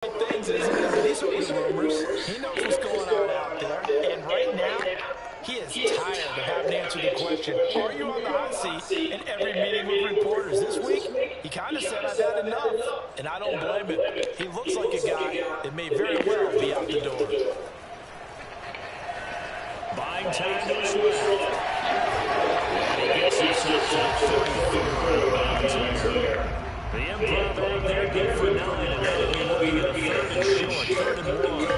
things as these are rumors. He knows what's going on out there. And right now, he is tired of having to answer the question, are you on the hot seat in every meeting with reporters? This week, he kind of said, I've had enough. And I don't blame him. He looks like a guy that may very well be out the door. Buying time to his left. And he gets himself to 34 out of bounds there. The improv out there good for 9, and now we're looking at a third and short, 3rd and 1.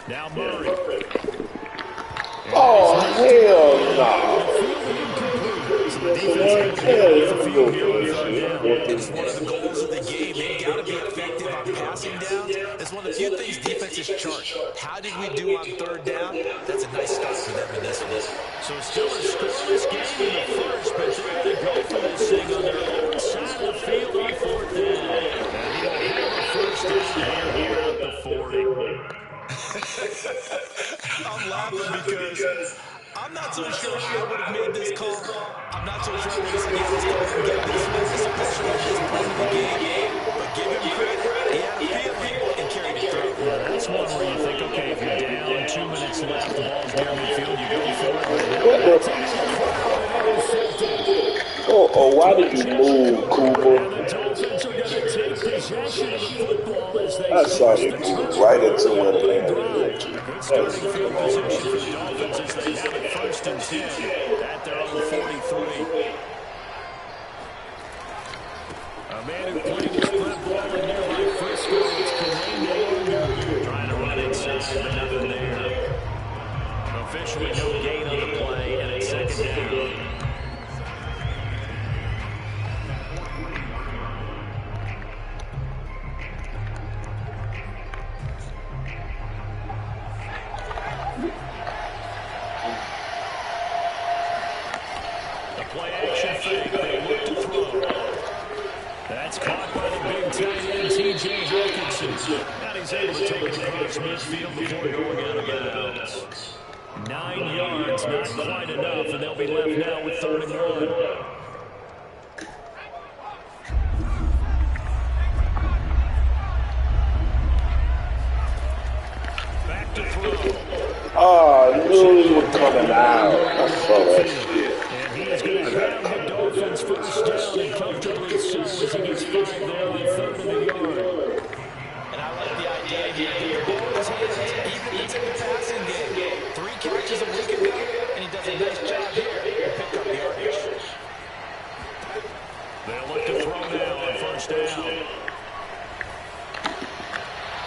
Now Murray. Oh, hell no. It's one of the goals of the game. They've got to be effective on passing downs. It's one of the few things defenses chart. How did we do on 3rd down? That's a nice start for them in this one. So still a scoreless game in the first, but they're going to go for this thing on their own side of the field on 4th down. And he'll have a first down here at the 40. I'm laughing because I'm not so sure I would have made this call. I'm not so sure I would have said, yeah, let's go ahead and get this one, especially at this point of the game. But give him credit. He had a feeling and carried it through. Yeah, that's one where you think, okay, if you're down, 2 minutes left, the ball's near midfield, you go for it. Oh, why did you move, Cooper? The Dolphins are going to take possession of the football as they I saw you move right into what they had. Good starting field position for the Dolphins as they have it 1st and 10 at their own 43. A man who played his spread ball in nearby Frisco is KingJay trying to run inside, but nothing there. Officially no gain on the play, and it's 2nd down. That's caught by the big tight end, KingJay. And he's able to take it across midfield before going out of bounds. 9 yards, not quite enough, and they'll be left now with 3rd and 1. Back to throw. Oh, I knew he was coming out. I saw that shit. And he is going to have the Dolphins 1st down and comfortably so as he gets 5 there on 3rd and a yard. And I like the idea here. The ball in his hands, even into the passing game. 3 catches a week ago, and he does a nice job here to pick up yardage. They'll look to throw now on 1st down.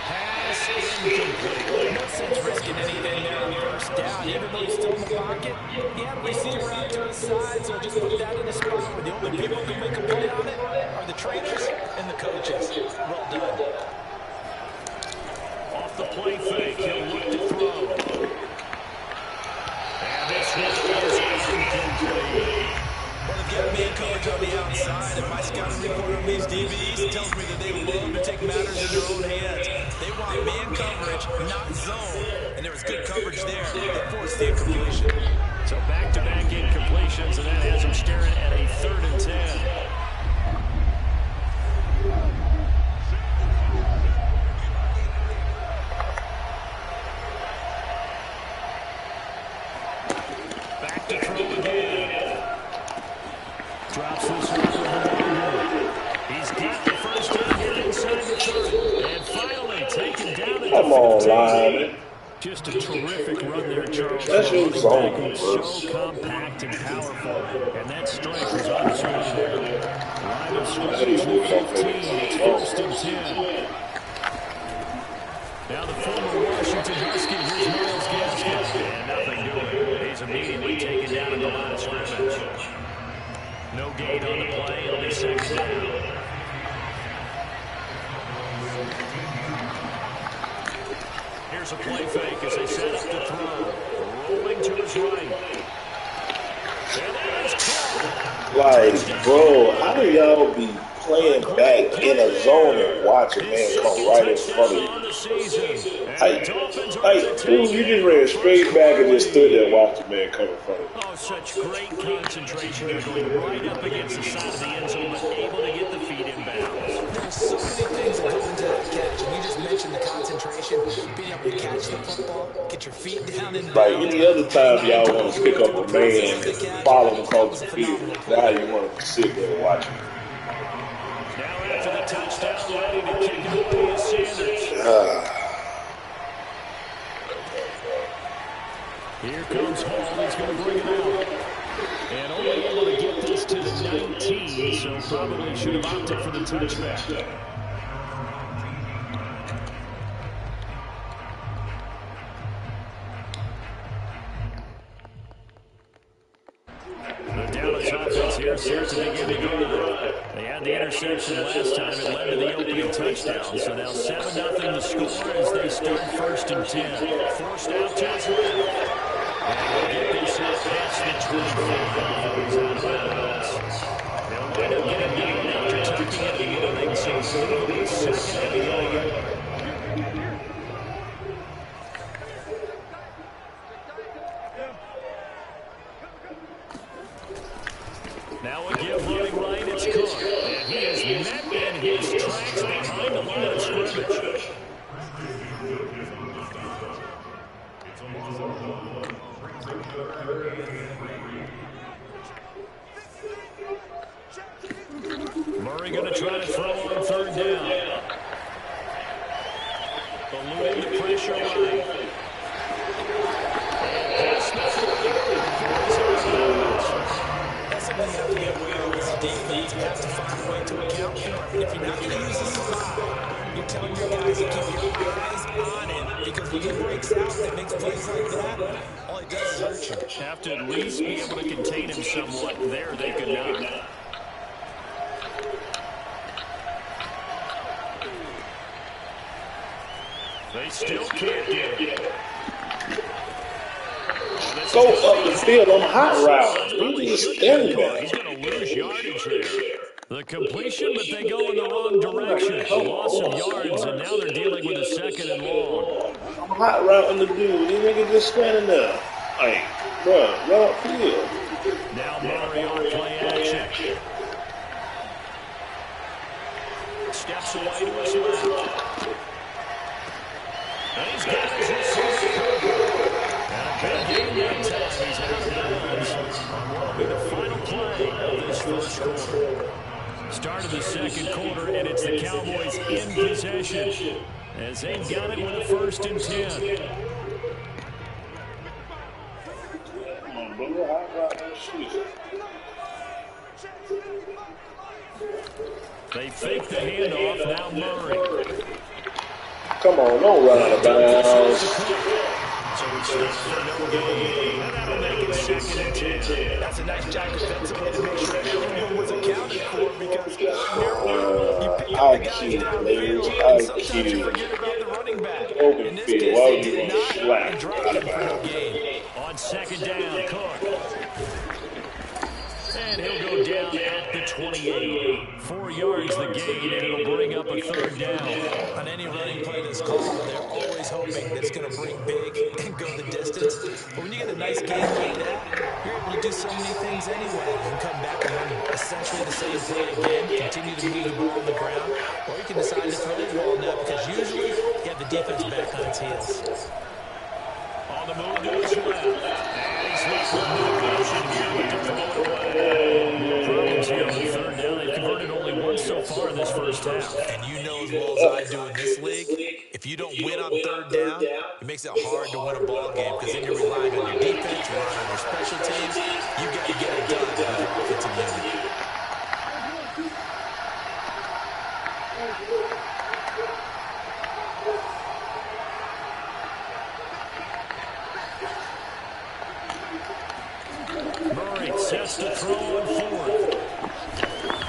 Pass incomplete. No sense risking anything there on 1st down. Even though he's still in the pocket, he had a receiver out to his side, so just put that in a spot where the only people who can make a play on it are the trainers and the coaches. Well done. Off the play fake, he'll look to throw. And this one is incomplete. Well, they've got man coverage on the outside, and my scouting report on these DBs tells me that they love to take matters in their own hands. They want man coverage, not zone. And there was good coverage there. They forced the incompletion. So back-to-back incompletions, and that has him staring at a 3rd and 10. Back to throw again. Drops this one for the He's got the 1st down here inside the 30. And finally taken down at the 15. Come on, line. Just a terrific run there, Charles. That's your zone, So compact and powerful. And that strength is on display there. Line of scrimmage to 15. It's 1st and 10. Now the former Washington Husky, here's Miles Gaskin. And nothing doing. He's immediately taken down at the line of scrimmage. No gain on the play. It'll be 2nd down. Here's a play fake as they set up to throw. Rolling to his right. And that is caught. Like, bro, how do y'all be playing back in a zone and watch a man come right in front of you. Like, dude, you just ran straight back and just stood there and watched a man come in front of you. Oh, such great concentration. They're going right up against the side of the end zone, but able to get the feet in bounds. There's so many things that go into that catch, and you just mentioned the concentration, being able to catch the football, get your feet down in bounds. Like any other time y'all want to pick up a man and follow him across the field, now you want to sit there and watch him. Now after the touchdown, ready to kick it away is Sanders. Here comes Hall. He's going to bring it out. And only able to get this to the 19, so probably should have opted for the touchback. The Dallas offense here set to begin the drive. They had the interception last time. It led to the opening touchdown. So now 7-0 the score as they start 1st and 10. Forced out to his left. And they'll get this past the 25. He's out of bounds. They'll wind up getting down after tucking it and running. So it'll be 2nd and 11. Now a give running right, it's Cook. And he is met in his tracks behind the line of scrimmage. Murray going to try to throw on 3rd down. Eluding the pressure right. That's something you have to be aware of as a defense. You have to find a way to account for it. If you're not going to use the slide, you're telling your guys to keep your eyes on it. Because when he breaks out and makes plays like that, all it does is hurt you. Have to at least be able to contain him somewhat. There they could not. They still can't get it. Go up the field on hot route. He's just standing there. He's going to lose yardage there. The completion, but they go in the wrong direction. A loss of yards, and now they're dealing with a 2nd and long. I'm hot routing the dude. These niggas just standing there. Like, bruh, run up field. Now Murray on play action. Steps away to his left. And he's got his receiver. And a big game that time. He's out of bounds. Will be the final play of this 1st quarter. Start of the 2nd quarter, and it's the Cowboys in possession as they've got it with a 1st and 10. They fake the handoff, now Murray. Come on, don't run out of bounds. So it's no gain, and that'll make it 2nd and 10. That's a nice job defensively to make sure everyone was accounted for because ordinarily you pick up the guys downfield and sometimes you forget about the running back. Open In this field, case, why they would you did want to not slap and dropped out him of for no bounds? gain. On 2nd down, Cook. And he'll go down at the 28. 4 yards the gain, and it'll bring up a 3rd down. On any running play that's called, they're always hoping that it's going to bring big and go the distance. But when you get a nice game like that, you're able to do so many things anyway. You can come back and run essentially the same play again, continue to move the ball on the ground, or you can decide to throw the ball now because usually you have the defense back on its heels. On the move to his left. And he's left with no option here but to throw it away. Problems here on the 3rd down. They've converted only once so far in this 1st half. And you know as well as I do in this league, if you don't win on 3rd down, it makes it hard to win a ball game because then you're relying on your defense, you're relying on your special teams. You've got to get it done with your offensive unit. Murray sets to throw on 4th.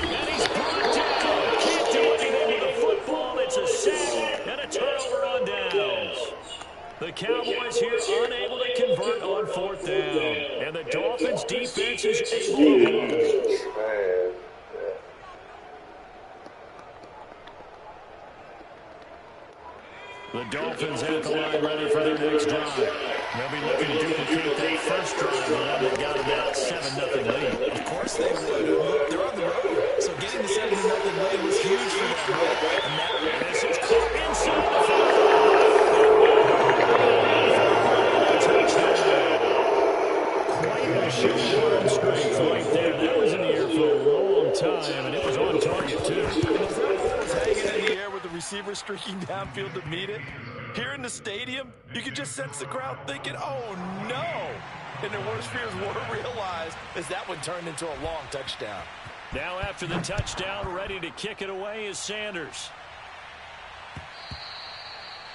And he's brought down. Can't do anything with the football. It's a sack and a turnover on downs. The Cowboys here unable to convert on 4th down. And the Dolphins defense is able to hold. The Dolphins at the line ready for their next drive. They'll be looking to duplicate that first drive, the one that got them that 7-0 lead. Of course they would. Look, they're on the road. So getting the 7-0 lead was huge for them, right? And now this is caught inside the 5. Touchdown. Quite a show of arm strength right there. That was in the air for a long time, and it was on target, too. As that ball was hanging in the air with the receiver streaking downfield to meet it, here in the stadium, you could just sense the crowd thinking, oh, no. And their worst fears were realized as that one turned into a long touchdown. Now after the touchdown, ready to kick it away is Sanders.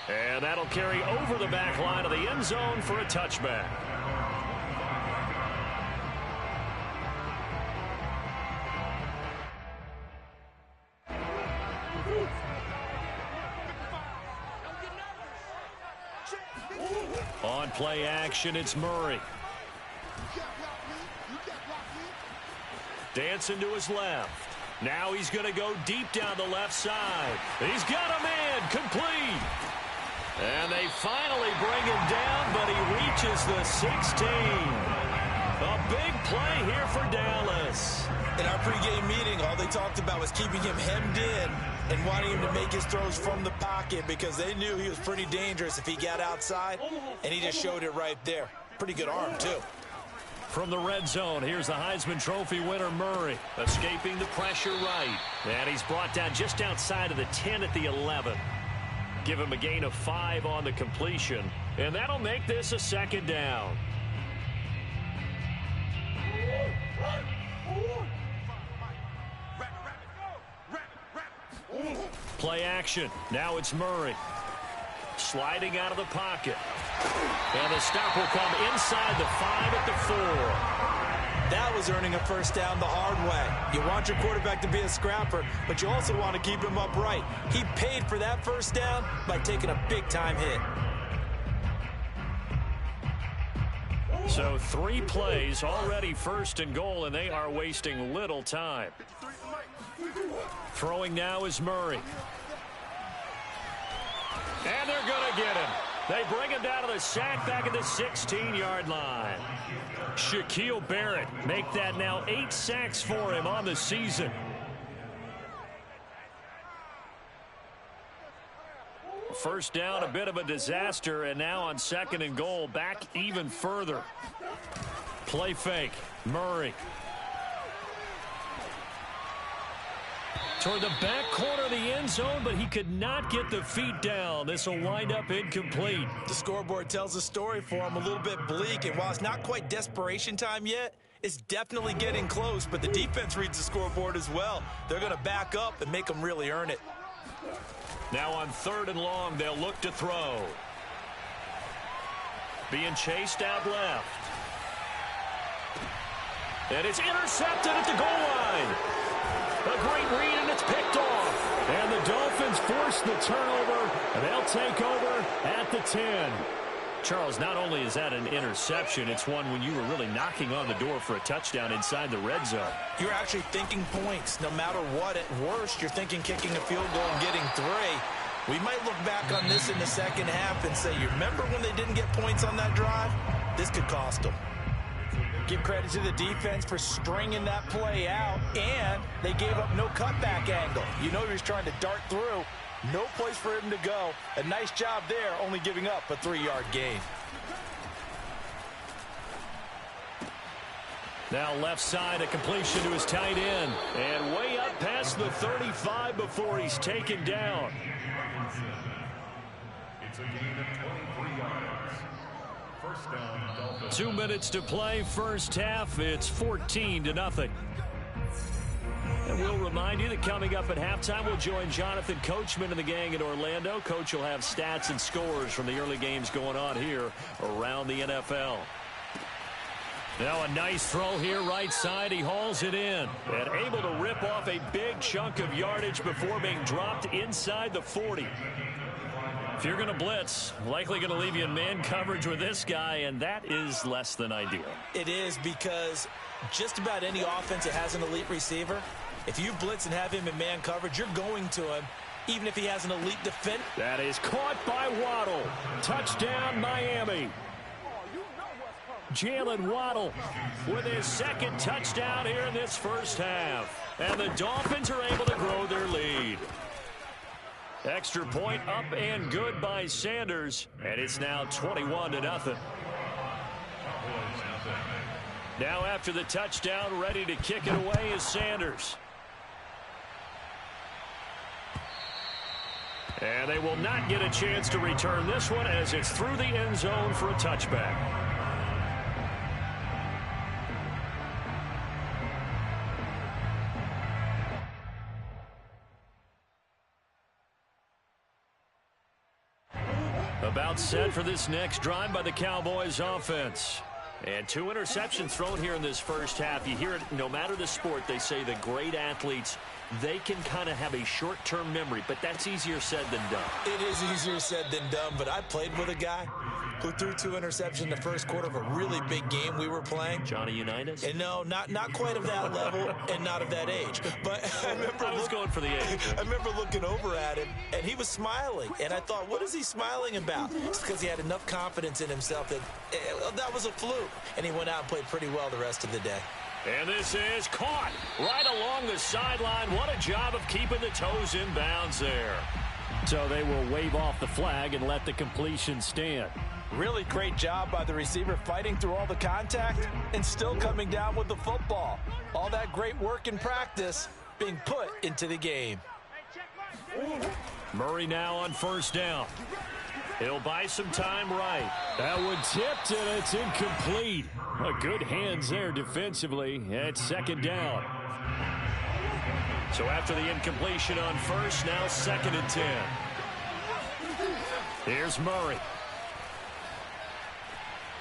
And that'll carry over the back line of the end zone for a touchback. On play action, it's Murray. Dancing to his left. Now he's going to go deep down the left side. He's got a man, complete. And they finally bring him down, but he reaches the 16. A big play here for Dallas. In our pregame meeting, all they talked about was keeping him hemmed in and wanting him to make his throws from the pocket because they knew he was pretty dangerous if he got outside, and he just showed it right there. Pretty good arm, too. From the red zone, here's the Heisman Trophy winner, Murray, escaping the pressure right. And he's brought down just outside of the 10 at the 11. Give him a gain of 5 on the completion, and that'll make this a second down. Play action. Now it's Murray. Sliding out of the pocket. And the stop will come inside the 5 at the 4. That was earning a first down the hard way. You want your quarterback to be a scrapper, but you also want to keep him upright. He paid for that first down by taking a big-time hit. So 3 plays, already first and goal, and they are wasting little time. Throwing now is Murray. And they're going to get him. They bring him down to the sack back at the 16-yard line. Shaquille Barrett make that now 8 sacks for him on the season. First down, a bit of a disaster, and now on second and goal, back even further. Play fake, Murray. Toward the back corner of the end zone, but he could not get the feet down. This will wind up incomplete. The scoreboard tells a story for him, a little bit bleak, and while it's not quite desperation time yet, it's definitely getting close, but the defense reads the scoreboard as well. They're going to back up and make them really earn it. Now on 3rd and long, they'll look to throw. Being chased out left. And it's intercepted at the goal line. A great read, and it's picked off. And the Dolphins force the turnover, and they'll take over at the 10. Charles, not only is that an interception, it's one when you were really knocking on the door for a touchdown inside the red zone. You're actually thinking points. No matter what, at worst, you're thinking kicking a field goal and getting 3. We might look back on this in the second half and say, you remember when they didn't get points on that drive? This could cost them. Give credit to the defense for stringing that play out, and they gave up no cutback angle. You know he was trying to dart through. No place for him to go. A nice job there, only giving up a 3-yard gain. Now left side, a completion to his tight end. And way up past the 35 before he's taken down. It's a gain of 23 yards. First down, Dolphins. 2 minutes to play, first half. It's 14-0. And we'll remind you that coming up at halftime, we'll join Jonathan Coachman and the gang in Orlando. Coach will have stats and scores from the early games going on here around the NFL. Now a nice throw here right side. He hauls it in and able to rip off a big chunk of yardage before being dropped inside the 40. If you're going to blitz, likely going to leave you in man coverage with this guy, and that is less than ideal. It is, because just about any offense that has an elite receiver, if you blitz and have him in man coverage, you're going to him, even if he has an elite defense. That is caught by Waddle. Touchdown, Miami. Jalen Waddle with his second touchdown here in this first half. And the Dolphins are able to grow their lead. Extra point up and good by Sanders. And it's now 21-0. Now after the touchdown, ready to kick it away is Sanders. And they will not get a chance to return this one as it's through the end zone for a touchback. About set for this next drive by the Cowboys offense. And 2 interceptions thrown here in this first half. You hear it no matter the sport, they say the great athletes, they can kind of have a short-term memory, but that's easier said than done. It is easier said than done, but I played with a guy who threw 2 interceptions in the first quarter of a really big game we were playing. Johnny Unitas? And no, not quite of that level and not of that age. But I was going for the age. I remember looking over at him, and he was smiling. And I thought, what is he smiling about? It's because he had enough confidence in himself that that was a fluke. And he went out and played pretty well the rest of the day. And this is caught right along the sideline. What a job of keeping the toes in bounds there. So they will wave off the flag and let the completion stand. Really great job by the receiver fighting through all the contact and still coming down with the football. All that great work in practice being put into the game. Murray now on first down. He'll buy some time right. That one tipped, and it's incomplete. Good hands there defensively at second down. So after the incompletion on first, now 2nd and 10. Here's Murray.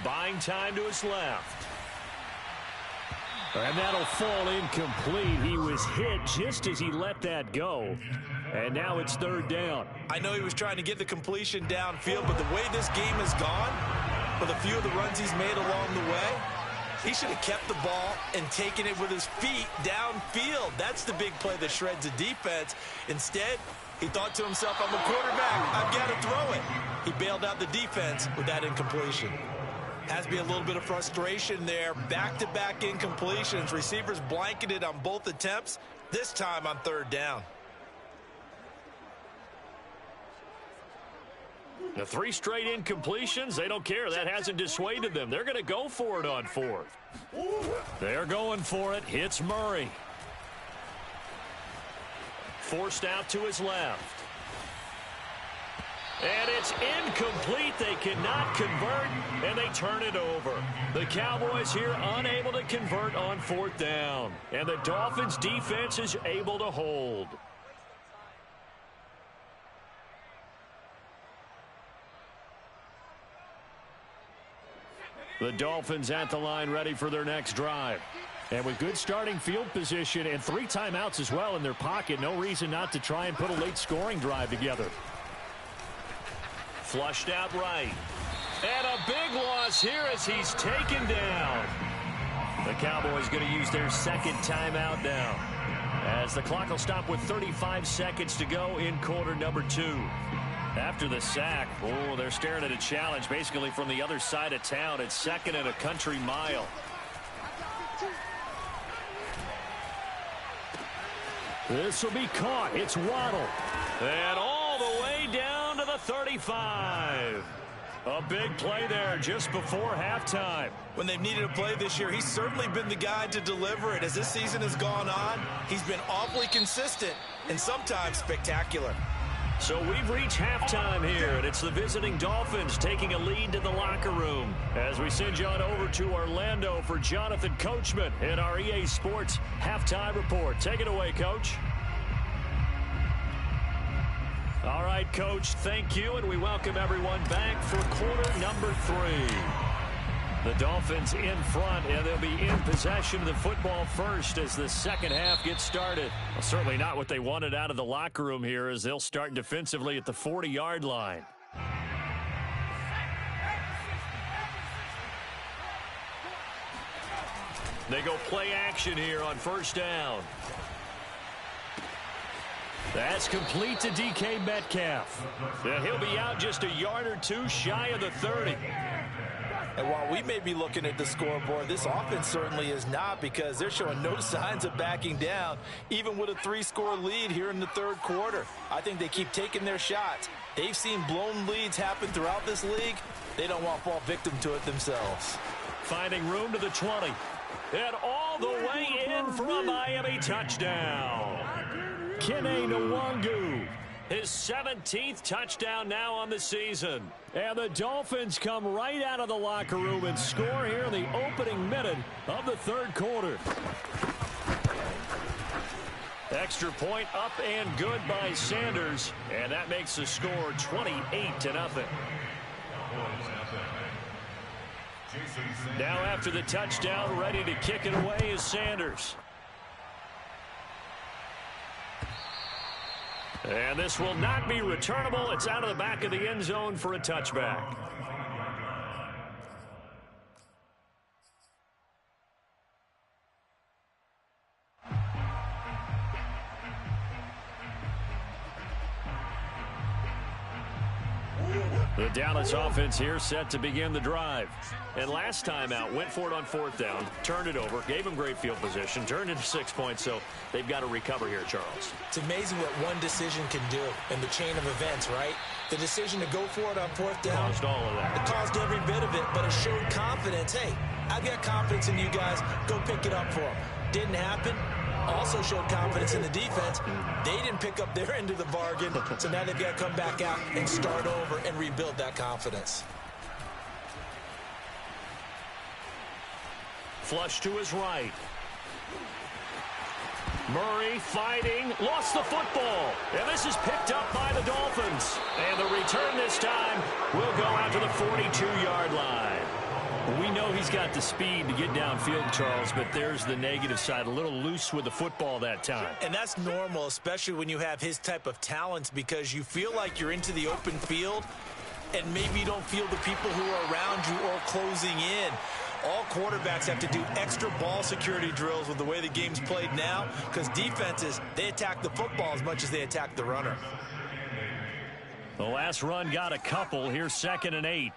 Buying time to his left. And that'll fall incomplete. He was hit just as he let that go. And now it's 3rd down. I know he was trying to get the completion downfield, but the way this game has gone, with a few of the runs he's made along the way, he should have kept the ball and taken it with his feet downfield. That's the big play that shreds a defense. Instead, he thought to himself, I'm a quarterback. I've got to throw it. He bailed out the defense with that incompletion. Has to be a little bit of frustration there. Back-to-back incompletions. Receivers blanketed on both attempts, this time on 3rd down. The 3 straight incompletions, they don't care. That hasn't dissuaded them. They're going to go for it on 4th. They're going for it. Hits Murray. Forced out to his left. And it's incomplete. They cannot convert, and they turn it over. The Cowboys here unable to convert on 4th down. And the Dolphins' defense is able to hold. The Dolphins at the line ready for their next drive. And with good starting field position and 3 timeouts as well in their pocket, no reason not to try and put a late scoring drive together. Flushed out right. And a big loss here as he's taken down. The Cowboys going to use their 2nd timeout now, as the clock will stop with 35 seconds to go in quarter number 2. After the sack, they're staring at a challenge basically from the other side of town. It's 2nd and a country mile. This will be caught. It's Waddle. And all the way down to the 35. A big play there just before halftime. When they've needed a play this year, he's certainly been the guy to deliver it. As this season has gone on, he's been awfully consistent and sometimes spectacular. So we've reached halftime here, and it's the visiting Dolphins taking a lead to the locker room as we send you on over to Orlando for Jonathan Coachman in our EA Sports Halftime Report. Take it away, Coach. All right, Coach, thank you, and we welcome everyone back for quarter number 3. The Dolphins in front, and they'll be in possession of the football first as the second half gets started. Well, certainly not what they wanted out of the locker room here, as they'll start defensively at the 40-yard line. They go play action here on first down. That's complete to DK Metcalf. And he'll be out just a yard or two shy of the 30. And while we may be looking at the scoreboard, this offense certainly is not, because they're showing no signs of backing down, even with a 3-score lead here in the third quarter. I think they keep taking their shots. They've seen blown leads happen throughout this league. They don't want to fall victim to it themselves. Finding room to the 20. And all the way in for a Miami touchdown. KingJay Nwangu, his 17th touchdown now on the season. And the Dolphins come right out of the locker room and score here in the opening minute of the third quarter. Extra point up and good by Sanders. And that makes the score 28-0. Now after the touchdown, ready to kick it away is Sanders. And this will not be returnable. It's out of the back of the end zone for a touchback. The Dallas offense here set to begin the drive. And last time out, went for it on fourth down, turned it over, gave them great field position, turned into 6 points, so they've got to recover here, Charles. It's amazing what one decision can do in the chain of events, right? The decision to go for it on fourth down. Caused all of that. It caused every bit of it, but it showed confidence. Hey, I've got confidence in you guys. Go pick it up for them. Didn't happen. Also showed confidence in the defense. They didn't pick up their end of the bargain, so now they've got to come back out and start over and rebuild that confidence. Flush to his right. Murray fighting, lost the football. And this is picked up by the Dolphins. And the return this time will go out to the 42-yard line. We know he's got the speed to get downfield, Charles, but there's the negative side. A little loose with the football that time. And that's normal, especially when you have his type of talents, because you feel like you're into the open field and maybe you don't feel the people who are around you or closing in. All quarterbacks have to do extra ball security drills with the way the game's played now, because defenses, they attack the football as much as they attack the runner. The last run got a couple. Here's 2nd and 8.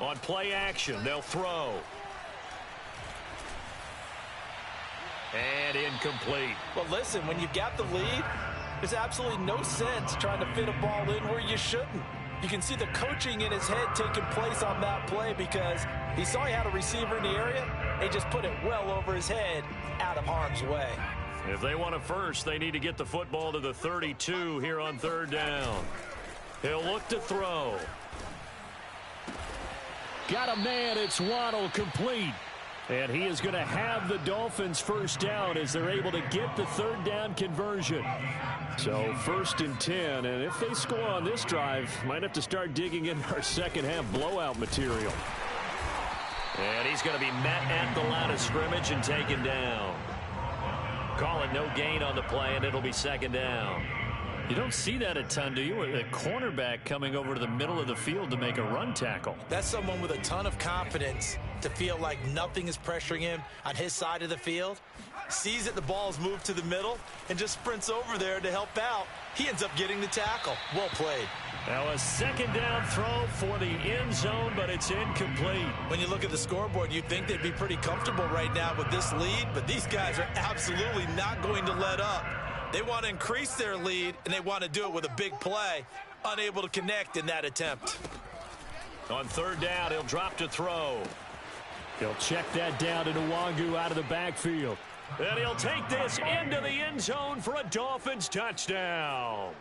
On play action, they'll throw. And incomplete. Well, listen, when you've got the lead, there's absolutely no sense trying to fit a ball in where you shouldn't. You can see the coaching in his head taking place on that play, because he saw he had a receiver in the area. They just put it well over his head, out of harm's way. If they want a first, they need to get the football to the 32 here on third down. He'll look to throw. Got a man, it's Waddle, complete. And he is going to have the Dolphins first down as they're able to get the third down conversion. So 1st and 10, and if they score on this drive, might have to start digging in our second half blowout material. And he's going to be met at the line of scrimmage and taken down. Call it no gain on the play, and it'll be 2nd down. You don't see that a ton, do you? A cornerback coming over to the middle of the field to make a run tackle. That's someone with a ton of confidence to feel like nothing is pressuring him on his side of the field. Sees that the ball's moved to the middle and just sprints over there to help out. He ends up getting the tackle. Well played. Now a 2nd down throw for the end zone, but it's incomplete. When you look at the scoreboard, you'd think they'd be pretty comfortable right now with this lead, but these guys are absolutely not going to let up. They want to increase their lead, and they want to do it with a big play. Unable to connect in that attempt. On third down, he'll drop to throw. He'll check that down to Nwangu out of the backfield. And he'll take this into the end zone for a Dolphins touchdown.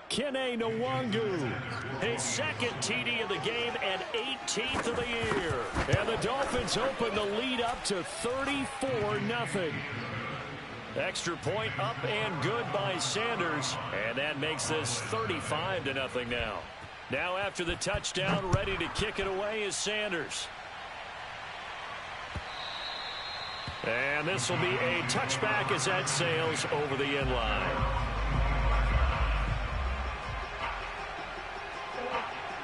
KingJay Nwangu, his 2nd TD of the game and 18th of the year. And the Dolphins open the lead up to 34-0. Extra point up and good by Sanders. And that makes this 35-0 now. Now after the touchdown, ready to kick it away is Sanders. And this will be a touchback as that sails over the end line.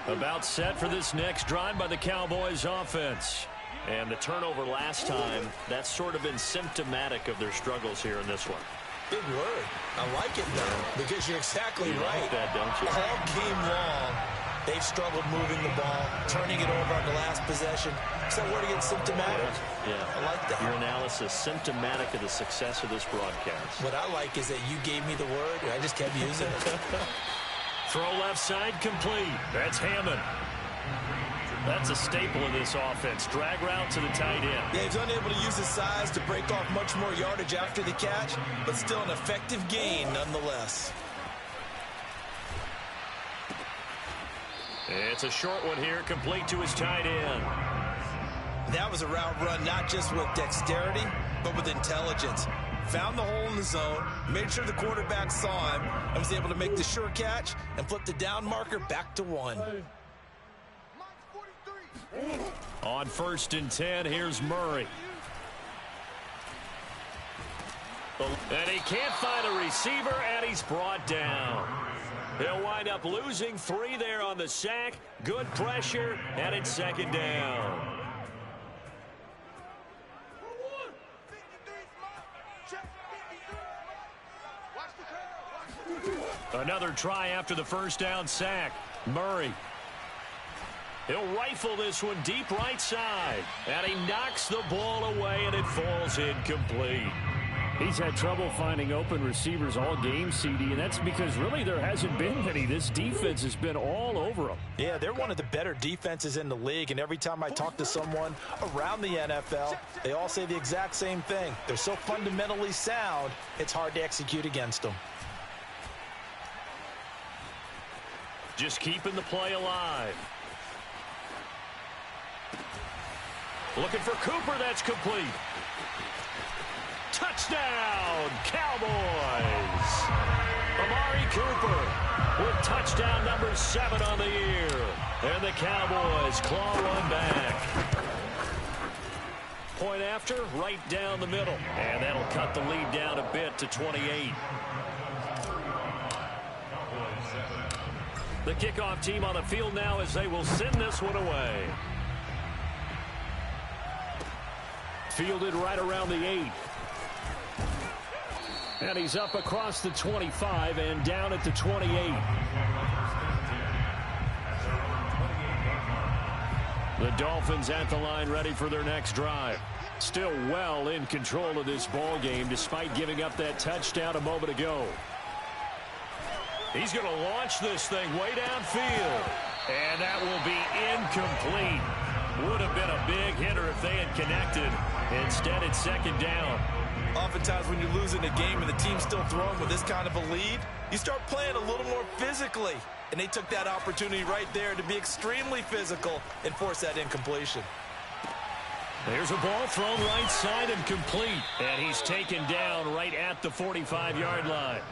About set for this next drive by the Cowboys offense. And the turnover last time, that's sort of been symptomatic of their struggles here in this one. Big word. I like it, though, because you're exactly right. Like that, don't you? All game long, they've struggled moving the ball, turning it over on the last possession. So word against symptomatic. Yeah. I like that. Your analysis, symptomatic of the success of this broadcast. What I like is that you gave me the word, and I just kept using it. Throw left side complete. That's Hammond. That's a staple of this offense. Drag route to the tight end. Yeah, he's unable to use his size to break off much more yardage after the catch, but still an effective gain nonetheless. It's a short one here, complete to his tight end. That was a route run not just with dexterity, but with intelligence. Found the hole in the zone, made sure the quarterback saw him, and was able to make the sure catch and flip the down marker back to 1. On 1st and 10, here's Murray. And he can't find a receiver, and he's brought down. He'll wind up losing 3 there on the sack. Good pressure, and it's 2nd down. Another try after the 1st down sack. Murray. He'll rifle this one deep right side. And he knocks the ball away, and it falls incomplete. He's had trouble finding open receivers all game, CD, and that's because really there hasn't been many. This defense has been all over them. Yeah, they're one of the better defenses in the league, and every time I talk to someone around the NFL, they all say the exact same thing. They're so fundamentally sound, it's hard to execute against them. Just keeping the play alive. Looking for Cooper, that's complete. Touchdown, Cowboys! Amari Cooper with touchdown number 7 on the year. And the Cowboys claw one back. Point after, right down the middle. And that'll cut the lead down a bit to 28. The kickoff team on the field now as they will send this one away. Fielded right around the 8. And he's up across the 25 and down at the 28. The Dolphins at the line ready for their next drive. Still well in control of this ball game despite giving up that touchdown a moment ago. He's going to launch this thing way downfield. And that will be incomplete. Would have been a big hitter if they had connected. Instead, it's 2nd down. Oftentimes when you're losing a game and the team's still throwing with this kind of a lead, you start playing a little more physically. And they took that opportunity right there to be extremely physical and force that incompletion. There's a ball thrown right side and complete. And he's taken down right at the 45-yard line.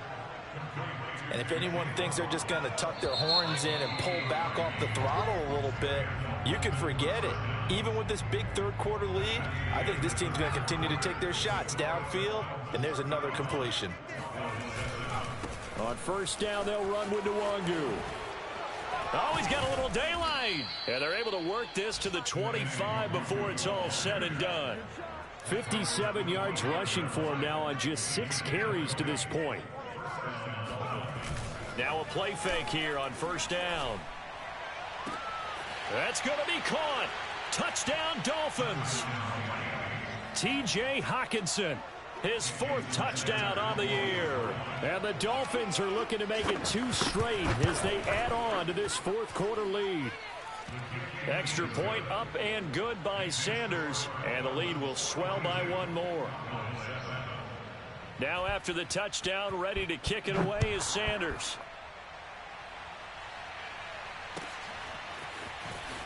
And if anyone thinks they're just going to tuck their horns in and pull back off the throttle a little bit, you can forget it. Even with this big third-quarter lead, I think this team's going to continue to take their shots downfield, and there's another completion. On 1st down, they'll run with Nwangu. Oh, he's got a little daylight. And they're able to work this to the 25 before it's all said and done. 57 yards rushing for him now on just 6 carries to this point. Now a play fake here on 1st down. That's going to be caught. Touchdown, Dolphins. TJ Hawkinson, his 4th touchdown on the year. And the Dolphins are looking to make it 2 straight as they add on to this 4th quarter lead. Extra point up and good by Sanders, and the lead will swell by 1 more. Now after the touchdown, ready to kick it away is Sanders.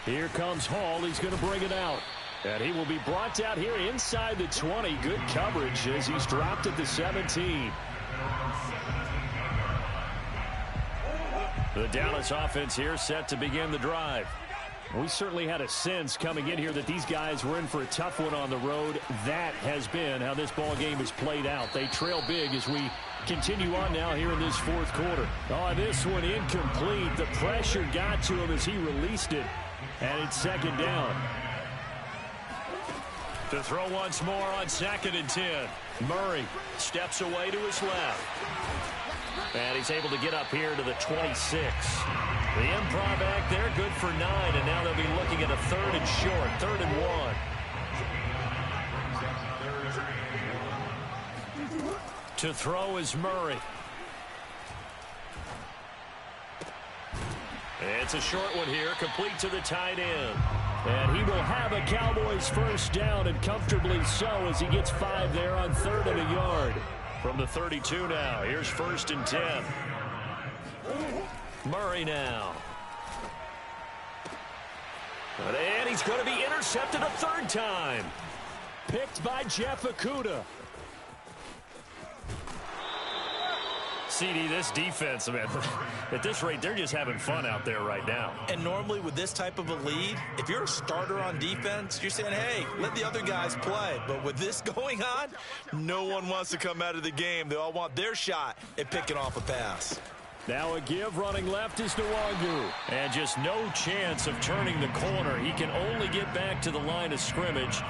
Here comes Hall. He's going to bring it out. And he will be brought down here inside the 20. Good coverage as he's dropped at the 17. The Dallas offense here set to begin the drive. We certainly had a sense coming in here that these guys were in for a tough one on the road. That has been how this ball game has played out. They trail big as we continue on now here in this 4th quarter. Oh, this one incomplete. The pressure got to him as he released it. And it's 2nd down. To throw once more on 2nd and 10. Murray steps away to his left. And he's able to get up here to the 26. The improv act there, good for 9. And now they'll be looking at a 3rd and short, 3rd and 1. To throw is Murray. It's a short one here, complete to the tight end. And he will have a Cowboys first down, and comfortably so, as he gets 5 there on 3rd and a yard. From the 32 now, here's 1st and 10. Murray now. And he's going to be intercepted a 3rd time. Picked by Jeff Okudah. CD, this defense, man, at this rate, they're just having fun out there right now. And normally with this type of a lead, if you're a starter on defense, you're saying, hey, let the other guys play. But with this going on, no one wants to come out of the game. They all want their shot at picking off a pass. Now a give, running left is Nwangu. And just no chance of turning the corner. He can only get back to the line of scrimmage.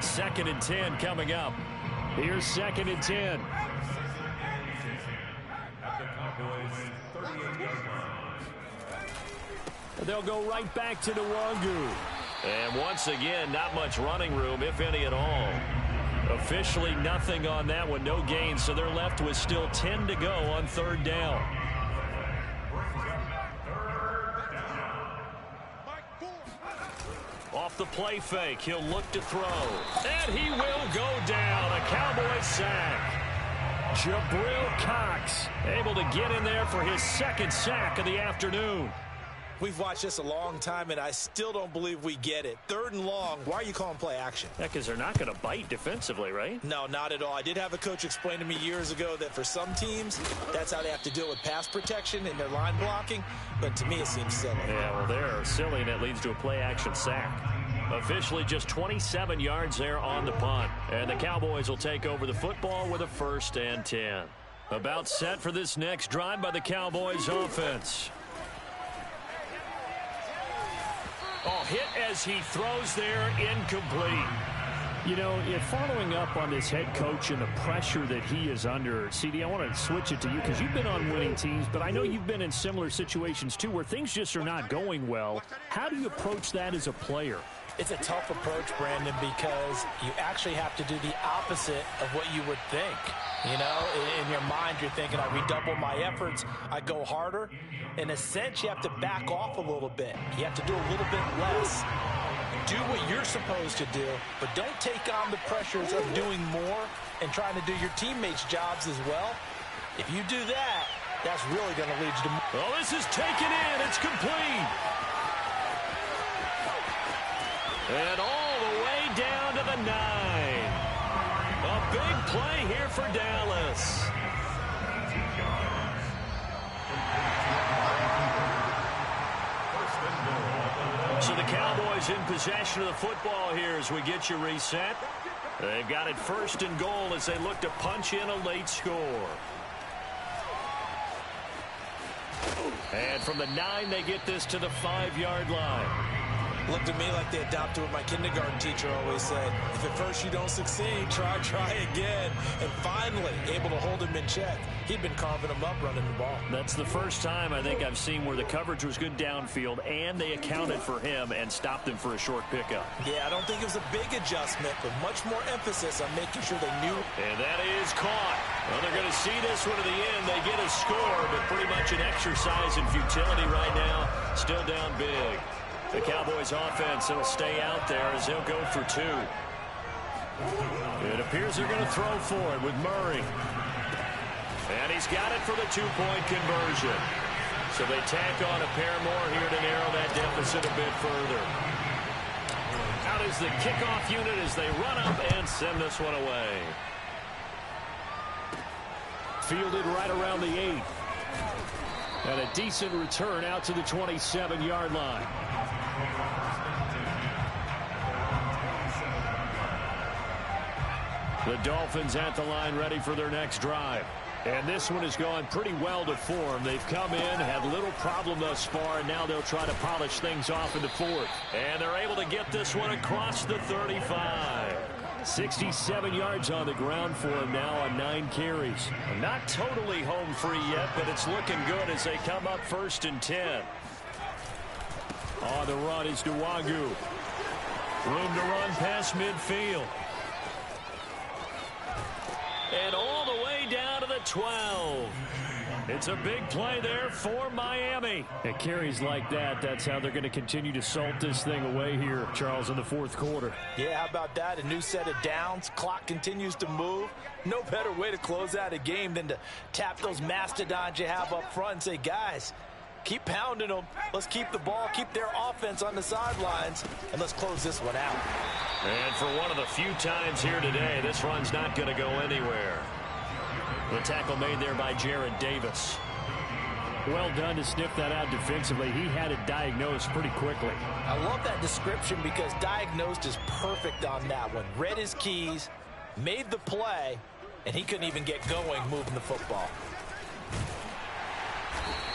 2nd and 10 coming up. Here's 2nd and 10. They'll go right back to Nwangu. And once again, not much running room, if any at all. Officially nothing on that one, no gain, so they're left with still 10 to go on 3rd down. Off the play fake, he'll look to throw. And he will go down, a Cowboy sack. Jabril Cox able to get in there for his 2nd sack of the afternoon. We've watched this a long time, and I still don't believe we get it. 3rd and long, why are you calling play action? Yeah, because they're not going to bite defensively, right? No, not at all. I did have a coach explain to me years ago that for some teams, that's how they have to deal with pass protection and their line blocking. But to me, it seems silly. Yeah, well, they're silly, and it leads to a play action sack. Officially just 27 yards there on the punt. And the Cowboys will take over the football with a 1st and 10. About set for this next drive by the Cowboys offense. Oh, hit as he throws there, incomplete. You know, following up on this head coach and the pressure that he is under, CD, I want to switch it to you because you've been on winning teams, but I know you've been in similar situations too where things just are not going well. How do you approach that as a player? It's a tough approach, Brandon, because you actually have to do the opposite of what you would think. You know, in your mind, you're thinking, I redouble my efforts, I go harder. In a sense, you have to back off a little bit. You have to do a little bit less. Do what you're supposed to do, but don't take on the pressures of doing more and trying to do your teammates' jobs as well. If you do that, that's really going to lead you to more. Oh, this is taken in. It's complete. And all the way down to the 9. A big play here for Dallas. So the Cowboys in possession of the football here as we get you reset. They've got it 1st and goal as they look to punch in a late score. And from the 9, they get this to the 5-yard line. Looked at me like they adopted what my kindergarten teacher always said. If at first you don't succeed, try again. And finally, able to hold him in check. He'd been carving him up running the ball. That's the first time I think I've seen where the coverage was good downfield and they accounted for him and stopped him for a short pickup. Yeah, I don't think it was a big adjustment, but much more emphasis on making sure they knew. And that is caught. Well, they're going to see this one to the end. They get a score, but pretty much an exercise in futility right now. Still down big. The Cowboys offense, it'll stay out there as they'll go for 2. It appears they're going to throw for it with Murray. And he's got it for the 2-point conversion. So they tack on a pair more here to narrow that deficit a bit further. Out is the kickoff unit as they run up and send this one away. Fielded right around the 8. And a decent return out to the 27-yard line. The Dolphins at the line ready for their next drive. And this one has gone pretty well to form. They've come in, had little problem thus far, and now they'll try to polish things off in the 4th. And they're able to get this one across the 35. 67 yards on the ground for him now on 9 carries. Not totally home free yet, but it's looking good as they come up 1st and 10. On the run is Nwangu. Room to run past midfield. And all the way down to the 12. It's a big play there for Miami. At carries like that, that's how they're going to continue to salt this thing away here, Charles, in the 4th quarter. Yeah, how about that? A new set of downs. Clock continues to move. No better way to close out a game than to tap those mastodons you have up front and say, guys, keep pounding them. Let's keep the ball, keep their offense on the sidelines, and let's close this one out. And for one of the few times here today, this run's not going to go anywhere. The tackle made there by Jared Davis. Well done to sniff that out defensively. He had it diagnosed pretty quickly. I love that description because diagnosed is perfect on that one. Read his keys, made the play, and he couldn't even get going moving the football.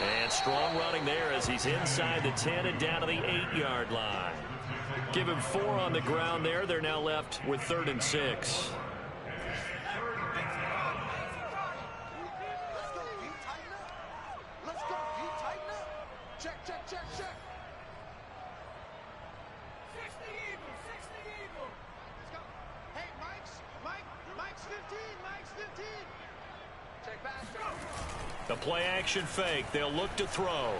And strong running there as he's inside the 10 and down to the 8-yard line. Give him 4 on the ground there. They're now left with 3rd and 6. The play-action fake. They'll look to throw.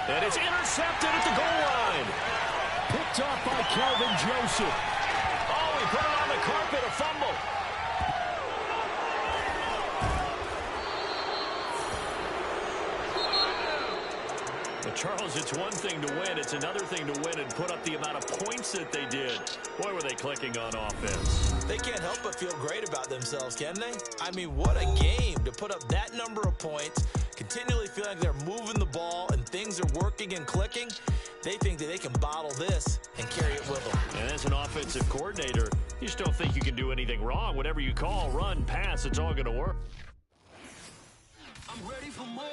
And it's intercepted at the goal line. Picked off by Kelvin Joseph. Oh, he put it on the carpet, a fumble. Charles, it's one thing to win. It's another thing to win and put up the amount of points that they did. Boy, were they clicking on offense. They can't help but feel great about themselves, can they? I mean, what a game to put up that number of points, continually feeling like they're moving the ball and things are working and clicking. They think that they can bottle this and carry it with them. And as an offensive coordinator, you just don't think you can do anything wrong. Whatever you call, run, pass, it's all going to work. I'm ready for more.